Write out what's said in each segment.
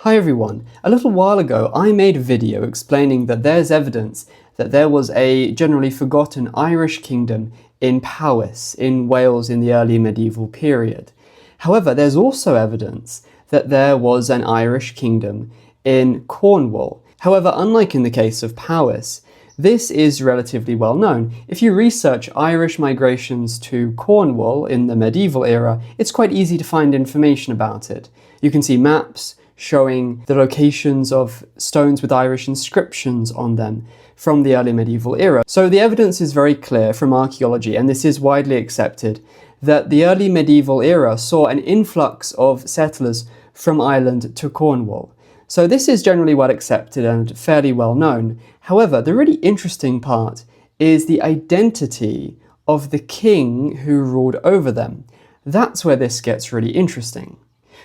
Hi everyone, a little while ago I made a video explaining that there's evidence that there was a generally forgotten Irish kingdom in Powys in Wales in the early medieval period. However, there's also evidence that there was an Irish kingdom in Cornwall. However, unlike in the case of Powys, this is relatively well known. If you research Irish migrations to Cornwall in the medieval era, it's quite easy to find information about it. You can see maps showing the locations of stones with Irish inscriptions on them from the early medieval era. So the evidence is very clear from archaeology, and this is widely accepted, that the early medieval era saw an influx of settlers from Ireland to Cornwall. So this is generally well accepted and fairly well known. However, the really interesting part is the identity of the king who ruled over them. That's where this gets really interesting.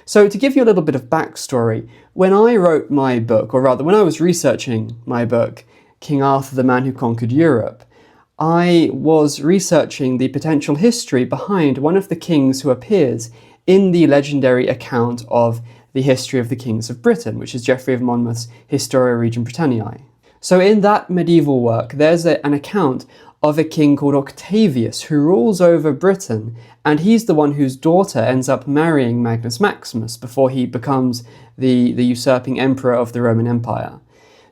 So to give you a little bit of backstory, when I wrote my book, or rather when I was researching my book, King Arthur, the Man Who Conquered Europe, I was researching the potential history behind one of the kings who appears in the legendary account of the history of the kings of Britain, which is Geoffrey of Monmouth's Historia Regum Britanniae. So in that medieval work, there's an account of a king called Octavius who rules over Britain, and he's the one whose daughter ends up marrying Magnus Maximus before he becomes the usurping emperor of the Roman Empire.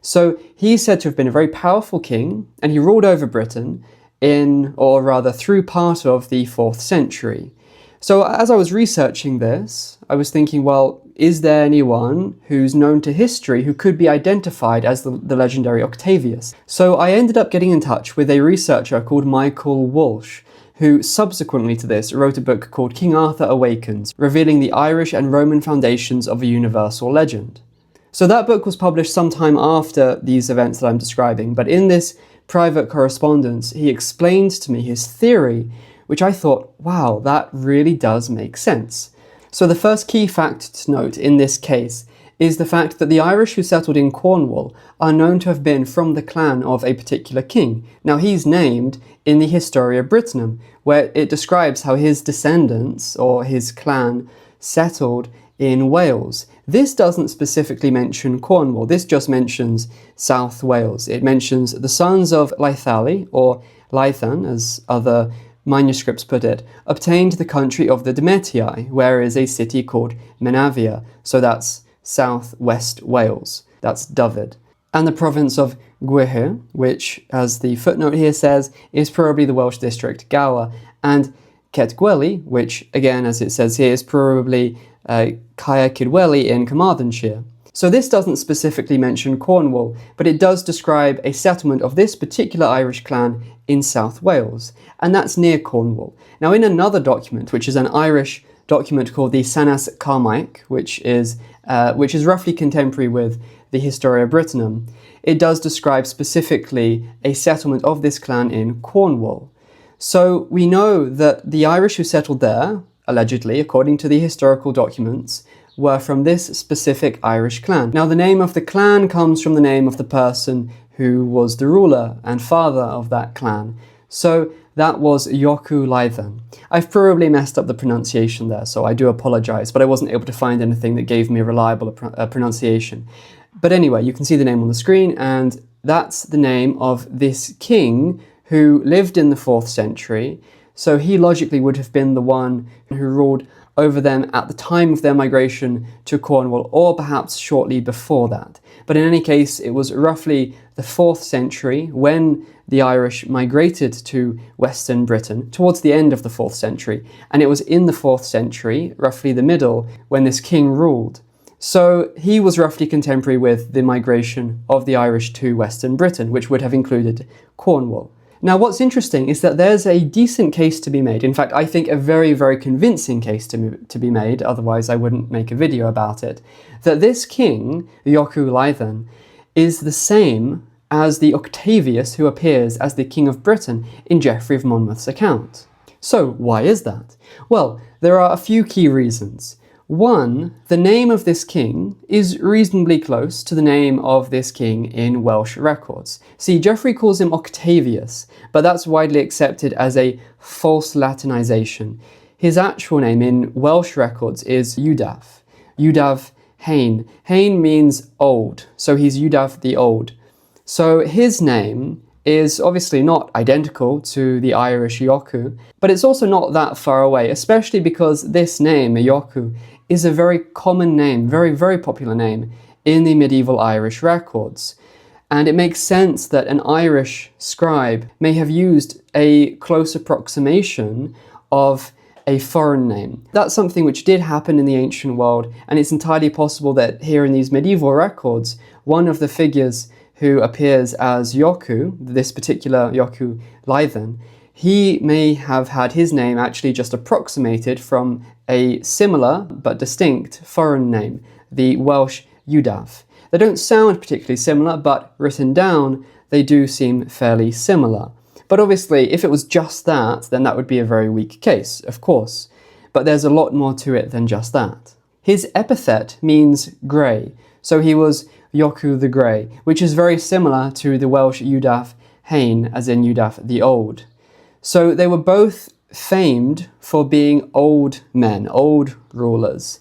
So he's said to have been a very powerful king, and he ruled over Britain in, or rather through part of the 4th century. So as I was researching this, I was thinking, well, is there anyone who's known to history who could be identified as the legendary Octavius? So I ended up getting in touch with a researcher called Michael Walsh, who subsequently to this wrote a book called King Arthur Awakens, revealing the Irish and Roman foundations of a universal legend. So that book was published sometime after these events that I'm describing, but in this private correspondence, he explained to me his theory, which I thought, wow, that really does make sense. So the first key fact to note in this case is the fact that the Irish who settled in Cornwall are known to have been from the clan of a particular king. Now he's named in the Historia Brittonum, where it describes how his descendants, or his clan, settled in Wales. This doesn't specifically mention Cornwall, this just mentions South Wales. It mentions the sons of Laethali, or Laethan as other manuscripts put it, obtained the country of the Demetii, where is a city called Menavia, so that's southwest Wales, that's Dyfed. And the province of Gwydir, which, as the footnote here says, is probably the Welsh district Gower, and Cetgweli, which, again, as it says here, is probably Caer Cydweli in Carmarthenshire. So this doesn't specifically mention Cornwall, but it does describe a settlement of this particular Irish clan in South Wales, and that's near Cornwall. Now in another document, which is an Irish document called the Sanas Carmaic, which is roughly contemporary with the Historia Brittonum, it does describe specifically a settlement of this clan in Cornwall. So we know that the Irish who settled there, allegedly, according to the historical documents, were from this specific Irish clan. Now the name of the clan comes from the name of the person who was the ruler and father of that clan. So that was Iochu Laethan. I've probably messed up the pronunciation there, so I do apologise, but I wasn't able to find anything that gave me a reliable pronunciation. But anyway, you can see the name on the screen, and that's the name of this king who lived in the 4th century. So he logically would have been the one who ruled over them at the time of their migration to Cornwall, or perhaps shortly before that. But in any case, it was roughly the 4th century when the Irish migrated to Western Britain, towards the end of the 4th century, and it was in the 4th century, roughly the middle, when this king ruled. So he was roughly contemporary with the migration of the Irish to Western Britain, which would have included Cornwall. Now what's interesting is that there's a decent case to be made, in fact I think a very, very convincing case to be made, otherwise I wouldn't make a video about it, that this king, Iochu Laethan, is the same as the Octavius who appears as the King of Britain in Geoffrey of Monmouth's account. So why is that? Well, there are a few key reasons. One, the name of this king is reasonably close to the name of this king in Welsh records. See, Geoffrey calls him Octavius, but that's widely accepted as a false Latinization. His actual name in Welsh records is Iudaf. Iudaf Hain. Hain means old, so he's Yudav the Old. So his name is obviously not identical to the Irish Ioku, but it's also not that far away, especially because this name, Ioku, is a very common name, very popular name in the medieval Irish records. And it makes sense that an Irish scribe may have used a close approximation of a foreign name. That's something which did happen in the ancient world, and it's entirely possible that here in these medieval records, one of the figures who appears as Ioku, this particular Ioku Leithen, he may have had his name actually just approximated from a similar but distinct foreign name, the Welsh Yudav. They don't sound particularly similar, but written down, they do seem fairly similar. But obviously, if it was just that, then that would be a very weak case, of course. But there's a lot more to it than just that. His epithet means grey, so he was Ioku the Grey, which is very similar to the Welsh Yudav Hain, as in Yudav the Old. So they were both famed for being old men, old rulers.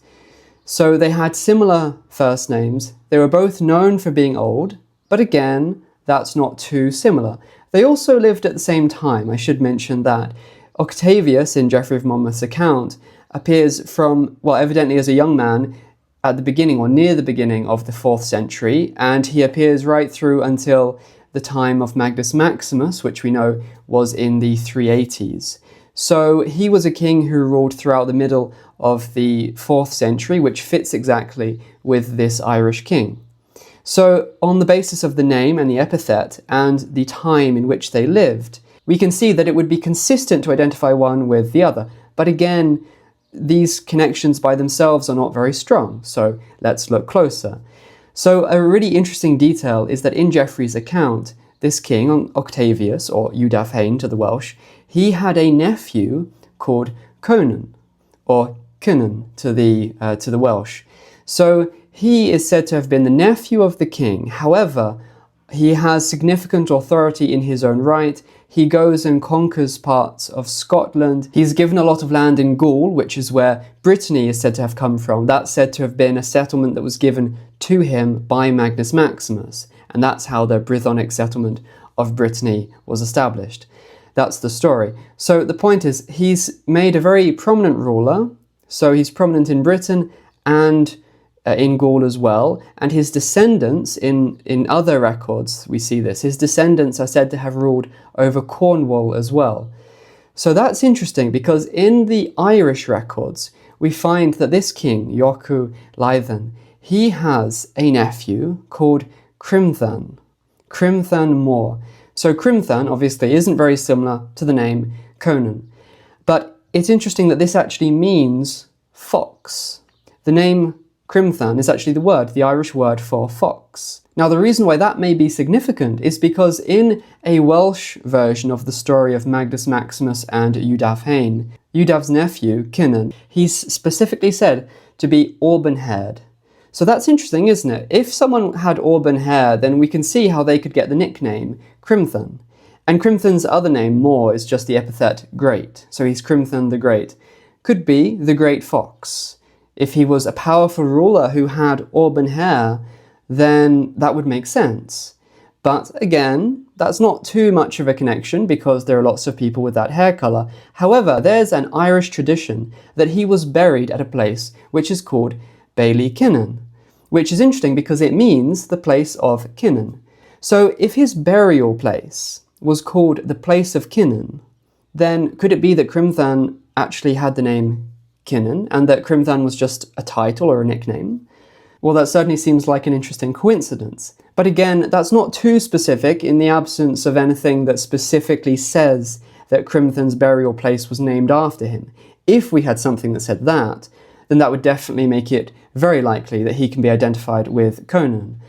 So they had similar first names. They were both known for being old, but again, that's not too similar. They also lived at the same time, I should mention that. Octavius, in Geoffrey of Monmouth's account, appears from, well, evidently as a young man at the beginning or near the beginning of the 4th century, and he appears right through until the time of Magnus Maximus, which we know was in the 380s. So he was a king who ruled throughout the middle of the 4th century, which fits exactly with this Irish king. So on the basis of the name and the epithet and the time in which they lived, we can see that it would be consistent to identify one with the other. But again, these connections by themselves are not very strong, so let's look closer. So a really interesting detail is that in Geoffrey's account, this king, Octavius, or Yudav Hain to the Welsh, he had a nephew called Conan, or Cynan to the Welsh. So he is said to have been the nephew of the king. However, he has significant authority in his own right. He goes and conquers parts of Scotland. He's given a lot of land in Gaul, which is where Brittany is said to have come from. That's said to have been a settlement that was given to him by Magnus Maximus. And that's how the Brythonic settlement of Brittany was established. That's the story. So the point is, he's made a very prominent ruler. So he's prominent in Britain and in Gaul as well, and his descendants, in other records we see this, his descendants are said to have ruled over Cornwall as well. So that's interesting because in the Irish records we find that this king, Ioku Leithen, he has a nephew called Crimthan Mór. So Crimthan obviously isn't very similar to the name Conan, but it's interesting that this actually means fox. The name Crimthan is actually the Irish word for fox. Now the reason why that may be significant is because in a Welsh version of the story of Magnus Maximus and Yudav Hain, Yudav's nephew, Cynan, he's specifically said to be auburn-haired. So that's interesting, isn't it? If someone had auburn hair, then we can see how they could get the nickname Crimthan. And Crimthan's other name, Mór, is just the epithet great. So he's Crimthan the Great. Could be the Great Fox. If he was a powerful ruler who had auburn hair, then that would make sense. But again, that's not too much of a connection because there are lots of people with that hair colour. However, there's an Irish tradition that he was buried at a place which is called Bailey Cynan, which is interesting because it means the place of Cynan. So if his burial place was called the place of Cynan, then could it be that Crimthan actually had the name Cynan, and that Crimthan was just a title or a nickname? Well, that certainly seems like an interesting coincidence. But again, that's not too specific in the absence of anything that specifically says that Crimthan's burial place was named after him. If we had something that said that, then that would definitely make it very likely that he can be identified with Conan.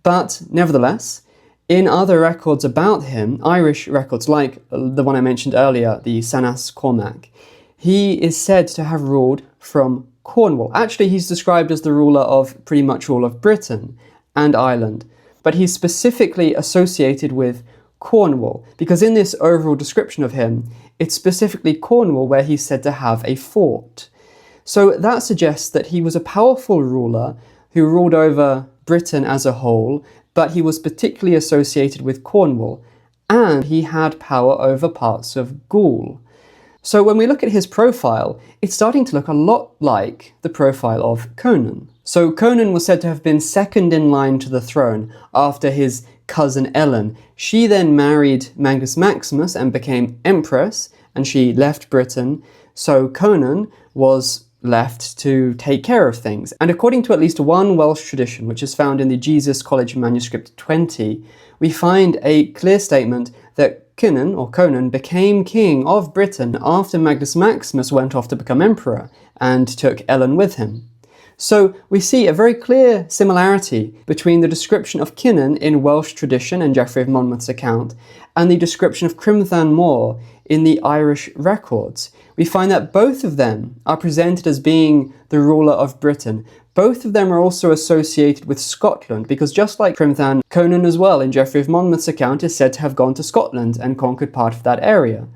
But nevertheless, in other records about him, Irish records like the one I mentioned earlier, the Sanas Cormac, he is said to have ruled from Cornwall. Actually, he's described as the ruler of pretty much all of Britain and Ireland, but he's specifically associated with Cornwall, because in this overall description of him, it's specifically Cornwall where he's said to have a fort. So that suggests that he was a powerful ruler who ruled over Britain as a whole, but he was particularly associated with Cornwall, and he had power over parts of Gaul. So when we look at his profile, it's starting to look a lot like the profile of Conan. So Conan was said to have been second in line to the throne after his cousin Ellen. She then married Magnus Maximus and became empress, and she left Britain. So Conan was left to take care of things. And according to at least one Welsh tradition, which is found in the Jesus College manuscript 20, we find a clear statement that Conan became king of Britain after Magnus Maximus went off to become emperor and took Ellen with him. So we see a very clear similarity between the description of Cynan in Welsh tradition and Geoffrey of Monmouth's account and the description of Crimthan Mor in the Irish records. We find that both of them are presented as being the ruler of Britain. Both of them are also associated with Scotland, because just like Crimthan, Conan as well in Geoffrey of Monmouth's account is said to have gone to Scotland and conquered part of that area.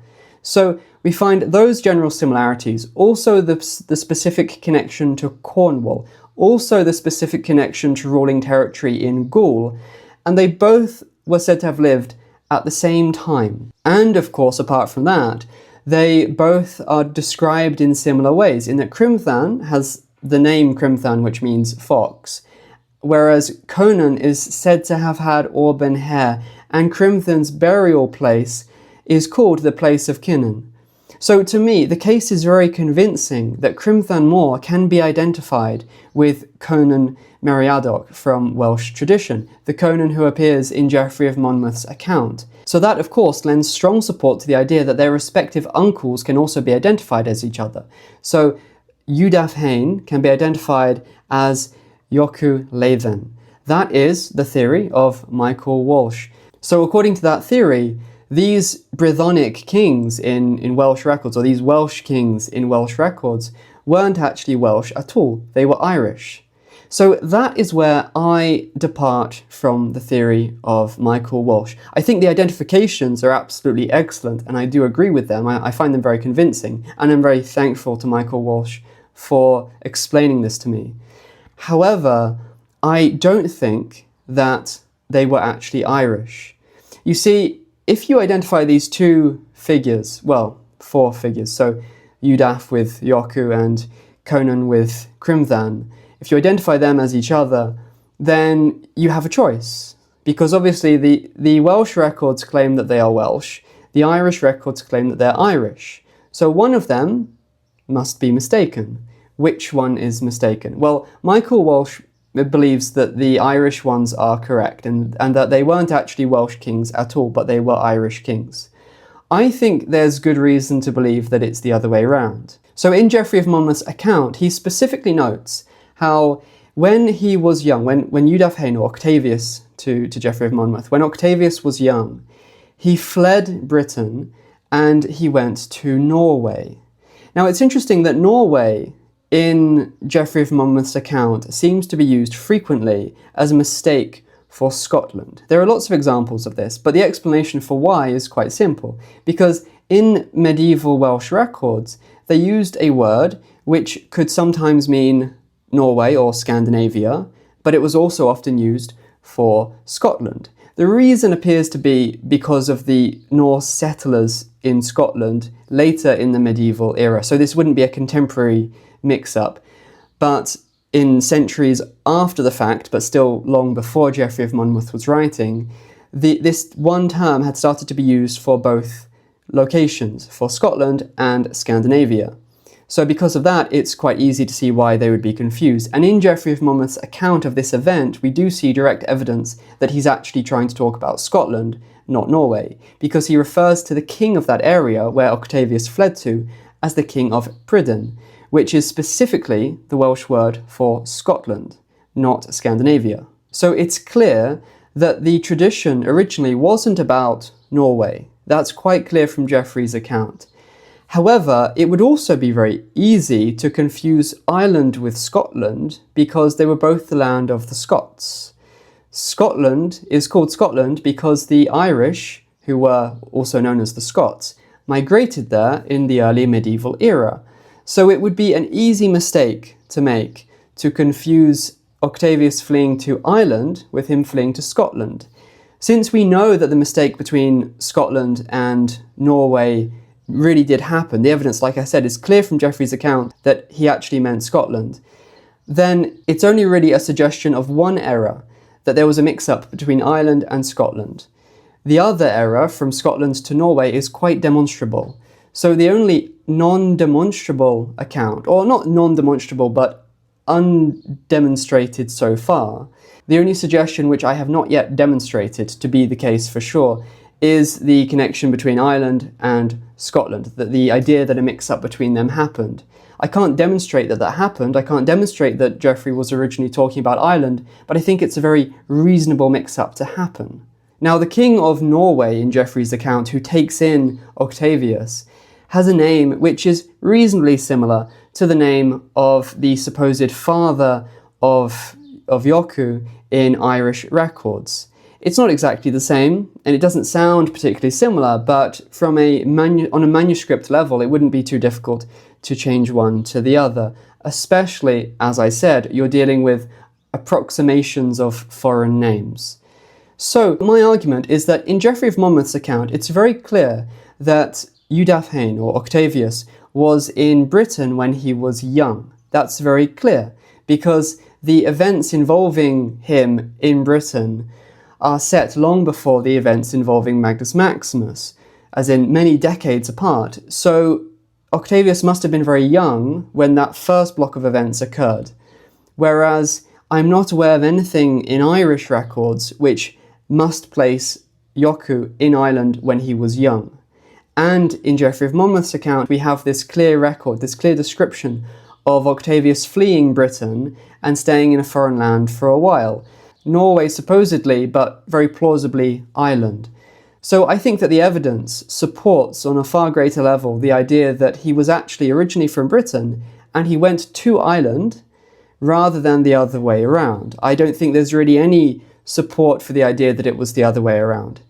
So we find those general similarities, also the specific connection to Cornwall, also the specific connection to ruling territory in Gaul, and they both were said to have lived at the same time. And of course, apart from that, they both are described in similar ways, in that Crimthan has the name Crimthan, which means fox, whereas Conan is said to have had auburn hair, and Crimthan's burial place is called the Place of Cynan. So to me, the case is very convincing that Crimthan Mor can be identified with Conan Meriadoc from Welsh tradition, the Conan who appears in Geoffrey of Monmouth's account. So that, of course, lends strong support to the idea that their respective uncles can also be identified as each other. So Udaf Hain can be identified as Iochu Leithen. That is the theory of Michael Walsh. So according to that theory, these Brythonic kings in Welsh records, or these Welsh kings in Welsh records, weren't actually Welsh at all. They were Irish. So that is where I depart from the theory of Michael Walsh. I think the identifications are absolutely excellent, and I do agree with them. I find them very convincing, and I'm very thankful to Michael Walsh for explaining this to me. However, I don't think that they were actually Irish. You see, if you identify these two figures, well, four figures, so Udaf with Iochu and Conan with Crimthan, if you identify them as each other, then you have a choice. Because obviously the Welsh records claim that they are Welsh, the Irish records claim that they're Irish. So one of them must be mistaken. Which one is mistaken? Well, Michael Walsh believes that the Irish ones are correct and that they weren't actually Welsh kings at all, but they were Irish kings. I think there's good reason to believe that it's the other way around. So in Geoffrey of Monmouth's account, he specifically notes how when he was young, when Udaf Hain, or Octavius to Geoffrey of Monmouth, when Octavius was young, he fled Britain and he went to Norway. Now it's interesting that Norway in Geoffrey of Monmouth's account seems to be used frequently as a mistake for Scotland. There are lots of examples of this, but the explanation for why is quite simple, because in medieval Welsh records, they used a word which could sometimes mean Norway or Scandinavia, but it was also often used for Scotland. The reason appears to be because of the Norse settlers in Scotland later in the medieval era. So this wouldn't be a contemporary mix-up, but in centuries after the fact, but still long before Geoffrey of Monmouth was writing, this one term had started to be used for both locations, for Scotland and Scandinavia. So because of that, it's quite easy to see why they would be confused. And in Geoffrey of Monmouth's account of this event, we do see direct evidence that he's actually trying to talk about Scotland, not Norway, because he refers to the king of that area where Octavius fled to as the king of Pryden, which is specifically the Welsh word for Scotland, not Scandinavia. So it's clear that the tradition originally wasn't about Norway. That's quite clear from Geoffrey's account. However, it would also be very easy to confuse Ireland with Scotland because they were both the land of the Scots. Scotland is called Scotland because the Irish, who were also known as the Scots, migrated there in the early medieval era. So it would be an easy mistake to make to confuse Octavius fleeing to Ireland with him fleeing to Scotland. Since we know that the mistake between Scotland and Norway really did happen, the evidence, like I said, is clear from Geoffrey's account that he actually meant Scotland, then it's only really a suggestion of one error, that there was a mix-up between Ireland and Scotland. The other error, from Scotland to Norway, is quite demonstrable. So the only non-demonstrable account, or not non-demonstrable, but undemonstrated so far, the only suggestion which I have not yet demonstrated to be the case for sure, is the connection between Ireland and Scotland, that the idea that a mix-up between them happened. I can't demonstrate that that happened, I can't demonstrate that Geoffrey was originally talking about Ireland, but I think it's a very reasonable mix-up to happen. Now, the King of Norway in Geoffrey's account, who takes in Octavius, has a name which is reasonably similar to the name of the supposed father of Joku in Irish records. It's not exactly the same, and it doesn't sound particularly similar, but from on a manuscript level, it wouldn't be too difficult to change one to the other, especially, as I said, you're dealing with approximations of foreign names. So my argument is that in Geoffrey of Monmouth's account, it's very clear that Udafhain, or Octavius, was in Britain when he was young. That's very clear, because the events involving him in Britain are set long before the events involving Magnus Maximus, as in many decades apart. So Octavius must have been very young when that first block of events occurred, whereas I'm not aware of anything in Irish records which must place Joku in Ireland when he was young. And in Geoffrey of Monmouth's account, we have this clear record, this clear description of Octavius fleeing Britain and staying in a foreign land for a while. Norway supposedly, but very plausibly Ireland. So I think that the evidence supports on a far greater level the idea that he was actually originally from Britain and he went to Ireland rather than the other way around. I don't think there's really any support for the idea that it was the other way around.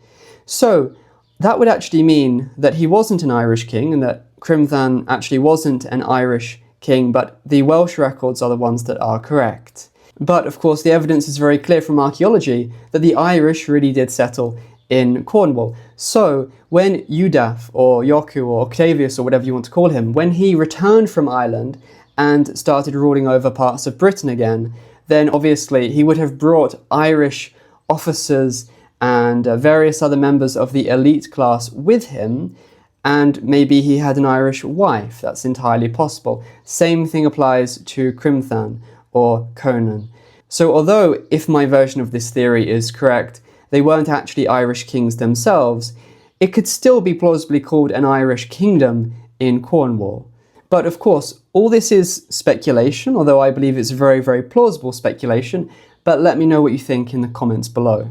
So that would actually mean that he wasn't an Irish king and that Crimthan actually wasn't an Irish king, but the Welsh records are the ones that are correct. But of course the evidence is very clear from archaeology that the Irish really did settle in Cornwall. So when Udaf or Joku or Octavius or whatever you want to call him, when he returned from Ireland and started ruling over parts of Britain again, then obviously he would have brought Irish officers and various other members of the elite class with him, and maybe he had an Irish wife. That's entirely possible. Same thing applies to Crimthan or Conan. So although, if my version of this theory is correct, they weren't actually Irish kings themselves, it could still be plausibly called an Irish kingdom in Cornwall. But of course, all this is speculation, although I believe it's very, very plausible speculation, but let me know what you think in the comments below.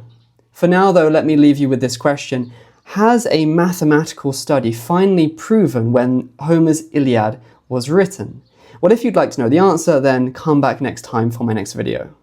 For now though, let me leave you with this question. Has a mathematical study finally proven when Homer's Iliad was written? Well, if you'd like to know the answer, then come back next time for my next video.